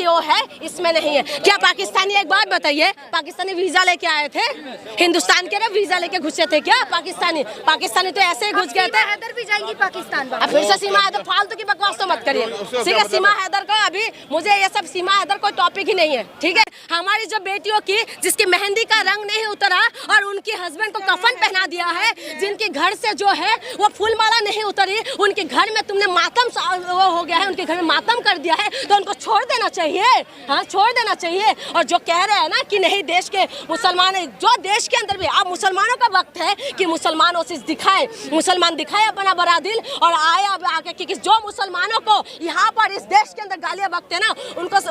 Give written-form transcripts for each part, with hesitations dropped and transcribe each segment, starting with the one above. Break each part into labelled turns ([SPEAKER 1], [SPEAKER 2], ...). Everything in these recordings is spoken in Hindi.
[SPEAKER 1] कि वो है, इसमें नहीं है। क्या पाकिस्तानी, एक बात बताइए, पाकिस्तानी वीजा लेके आए थे हिंदुस्तान के ना, वीजा लेके घुसे थे क्या पाकिस्तानी? पाकिस्तानी तो ऐसे ही घुस गए थे।
[SPEAKER 2] हैदर भी जाएंगी पाकिस्तान।
[SPEAKER 1] अब फिर से सीमा हैदर, फालतू की बकवास तो मत करिए, ठीक है? सीमा हैदर का अभी मुझे ये सब, सीमा हैदर कोई टॉपिक ही नहीं है, ठीक है? हमारी जो बेटियों की, जिसकी मेहंदी का रंग नहीं उतरा और उनके हस्बैंड को कफन पहना दिया है, जिनके घर से जो है वो फूलमाला नहीं उतरी, उनके घर में तुमने मातम वो हो गया है, उनके घर में मातम कर दिया है, तो उनको छोड़ देना चाहिए। हाँ, छोड़ देना चाहिए। और जो कह रहे हैं ना कि नहीं देश के मुसलमान, जो देश के अंदर भी अब मुसलमानों का वक्त है कि मुसलमान ओसिस दिखाए, मुसलमान दिखाए अपना बड़ा दिल और आए अब आके कि जो मुसलमानों को यहाँ पर इस देश के अंदर गालियाँ बकते ना,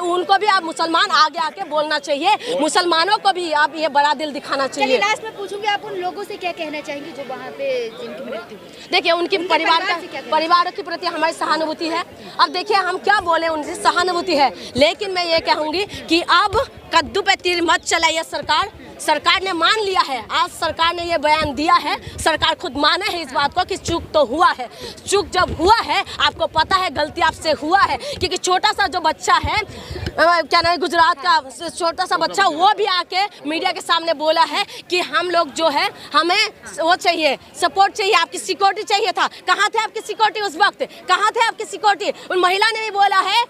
[SPEAKER 1] उनको भी अब मुसलमान आगे आके बोलना चाहिए, मुसलमानों को भी अब ये बड़ा दिल दिखाना चाहिए।
[SPEAKER 2] लास्ट में पूछूंगी, आप उन लोगों से क्या कहना चाहेंगे जो वहाँ पे जिनकी मृत्यु हुई?
[SPEAKER 1] देखिए, उनकी परिवार के प्रति हमारी सहानुभूति है। अब देखिए, हम क्या बोले, उनसे सहानुभूति है, लेकिन मैं ये कहूँगी कि अब कद्दू पे तीर मत चलाइए। सरकार ने मान लिया है, आज सरकार ने ये बयान दिया है, सरकार खुद माने है इस बात को कि चूक तो हुआ है। चूक जब हुआ है, आपको पता है गलती आपसे हुआ है, क्योंकि छोटा सा जो बच्चा है, क्या नाम है, गुजरात का छोटा सा बच्चा, वो भी आके मीडिया के सामने बोला है कि हम लोग जो है, हमें वो चाहिए, सपोर्ट चाहिए, आपकी सिक्योरिटी चाहिए था। कहाँ थे आपकी सिक्योरिटी उस वक्त? कहाँ थे आपकी सिक्योरिटी? उन महिला ने भी बोला है,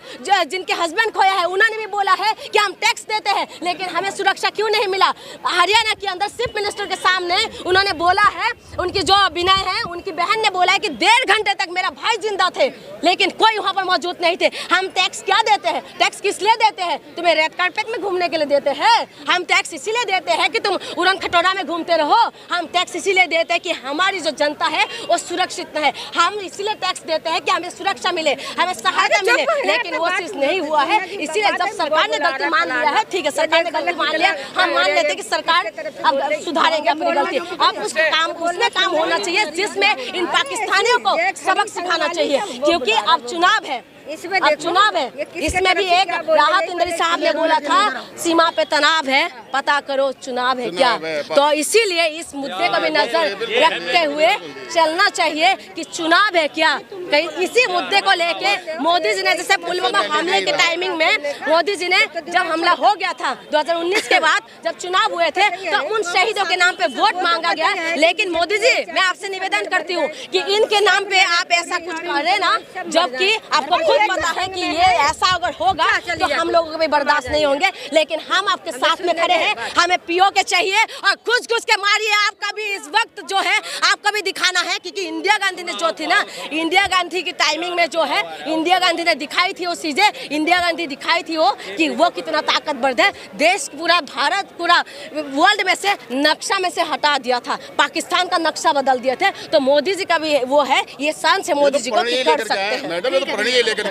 [SPEAKER 1] जिनके हस्बैंड खोया है, उन्होंने भी बोला है कि हम टैक्स देते हैं लेकिन हमें सुरक्षा क्यों नहीं मिला। हरियाणा के अंदर चीफ मिनिस्टर के सामने उन्होंने बोला है, उनकी जो विनय है, उनकी बहन ने बोला है कि 1.5 घंटे तक मेरा भाई जिंदा थे लेकिन कोई वहाँ पर मौजूद नहीं थे। हम टैक्स क्या देते हैं? टैक्स किस लिए देते हैं? तुम्हें रेड कार्पेट में घूमने के लिए देते हैं? हम टैक्स इसीलिए देते हैं कि तुम उड़न खटोला में घूमते रहो। हम टैक्स इसीलिए देते हैं कि हमारी जो जनता है वो सुरक्षित है। हम इसीलिए टैक्स देते हैं कि हमें सुरक्षा मिले, हमें सहायता मिले, लेकिन वो चीज नहीं हुआ है। इसीलिए जब सरकार ने गलती मान लिया है, ठीक है, सरकार ने गलती मान लिया, हम मान लेते हैं कि सरकार अब सुधारेंगे अपनी गलती। अब उसमें काम होना चाहिए जिसमें इन पाकिस्तानियों को सबक सिखाना चाहिए, क्योंकि अब चुनाव है, अब चुनाव है। इसमें भी एक राहत इंदौरी साहब ने बोला था, सीमा पे तनाव है, पता करो चुनाव है क्या। तो इसीलिए इस मुद्दे को भी नजर रखते हुए चलना चाहिए कि चुनाव है क्या। कहीं इसी मुद्दे को लेके मोदी जी ने, जैसे पुलवामा हमले के टाइमिंग में मोदी जी ने जब हमला हो गया था 2019 के बाद, जब चुनाव हुए थे, तो उन शहीदों के नाम पे वोट मांगा गया। लेकिन मोदी जी, मैं आपसे निवेदन करती हूँ कि इनके नाम पे आप ऐसा कुछ करें ना, जबकि आपको खुद पता है कि ये ऐसा अगर होगा तो हम लोगों को भी बर्दाश्त नहीं होंगे। लेकिन हम आपके साथ में खड़े हैं, हमें पीओ के चाहिए और घुस के मारिए। आपका भी इस वक्त जो है, आपका भी दिखाना है, क्योंकि इंदिरा गांधी ने जो थी ना, इंदिरा गांधी की टाइमिंग में जो है, इंदिरा गांधी ने दिखाई थी वो चीजें, इंदिरा गांधी दिखाई थी वो कि वो कितना ताकतवर है। देश पूरा, भारत पूरा वर्ल्ड में से, नक्शा में से हटा दिया था, पाकिस्तान का नक्शा बदल दिए थे। तो मोदी जी का भी वो है, ये शान से मोदी जी को कर सकते हैं।